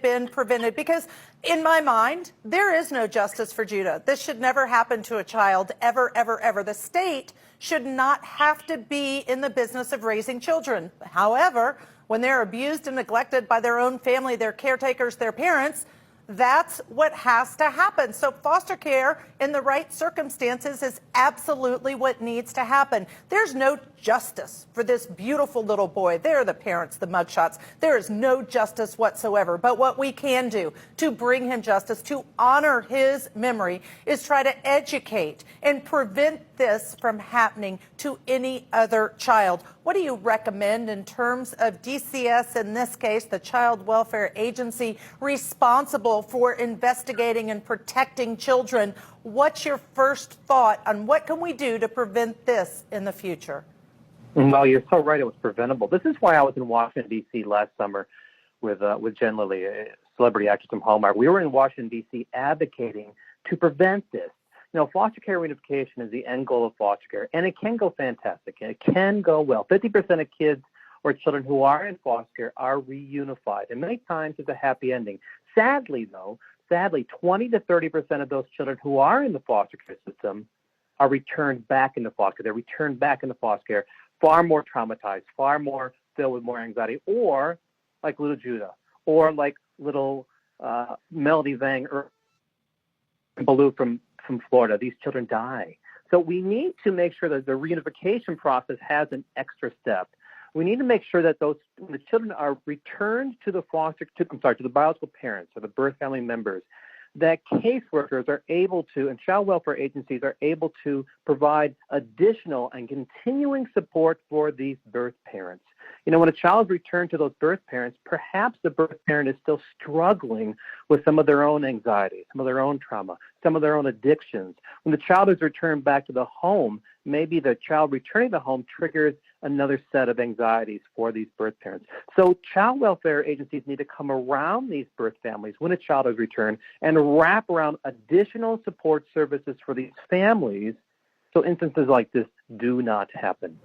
been prevented? Because in my mind, there is no justice for Judah. This should never happen to a child, ever, ever, ever. The state should not have to be in the business of raising children. However, when they're abused and neglected by their own family, their caretakers, their parents, that's what has to happen. So foster care in the right circumstances is absolutely what needs to happen. There's no justice for this beautiful little boy. There are the parents, the mugshots. There is no justice whatsoever. But what we can do to bring him justice, to honor his memory, is try to educate and prevent this from happening to any other child. What do you recommend in terms of DCS, in this case, the Child Welfare Agency responsible for investigating and protecting children? What's your first thought on what can we do to prevent this in the future? Well, you're so right. It was preventable. This is why I was in Washington, D.C. last summer with Jen Lilly, a celebrity actress from Hallmark. We were in Washington, D.C. advocating to prevent this. You know, foster care reunification is the end goal of foster care, and it can go fantastic, and it can go well. 50% of kids or children who are in foster care are reunified, and many times it's a happy ending. Sadly, 20 to 30% of those children who are in the foster care system are returned back into foster care. They're returned back into foster care far more traumatized, far more filled with more anxiety, or like little Judah, or like little Melody Vang or Baloo from Florida. These children die. So we need to make sure that the reunification process has an extra step. We need to make sure that when the children are returned to the to the biological parents or the birth family members, that caseworkers are able to, and child welfare agencies are able to provide additional and continuing support for these birth parents. You know, when a child is returned to those birth parents, perhaps the birth parent is still struggling with some of their own anxiety, some of their own trauma, some of their own addictions. When the child is returned back to the home, maybe the child returning to the home triggers another set of anxieties for these birth parents. So child welfare agencies need to come around these birth families when a child is returned and wrap around additional support services for these families so instances like this do not happen.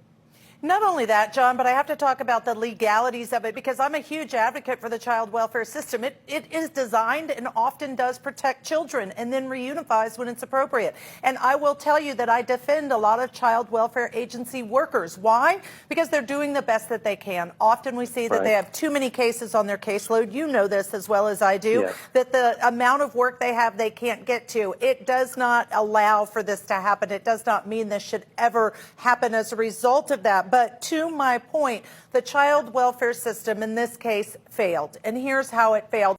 Not only that, John, but I have to talk about the legalities of it because I'm a huge advocate for the child welfare system. It is designed and often does protect children and then reunifies when it's appropriate. And I will tell you that I defend a lot of child welfare agency workers. Why? Because they're doing the best that they can. Often we see that they have too many cases on their caseload. You know this as well as I do, that the amount of work they have they can't get to. It does not allow for this to happen. It does not mean this should ever happen as a result of that. But to my point, the child welfare system in this case failed. And here's how it failed.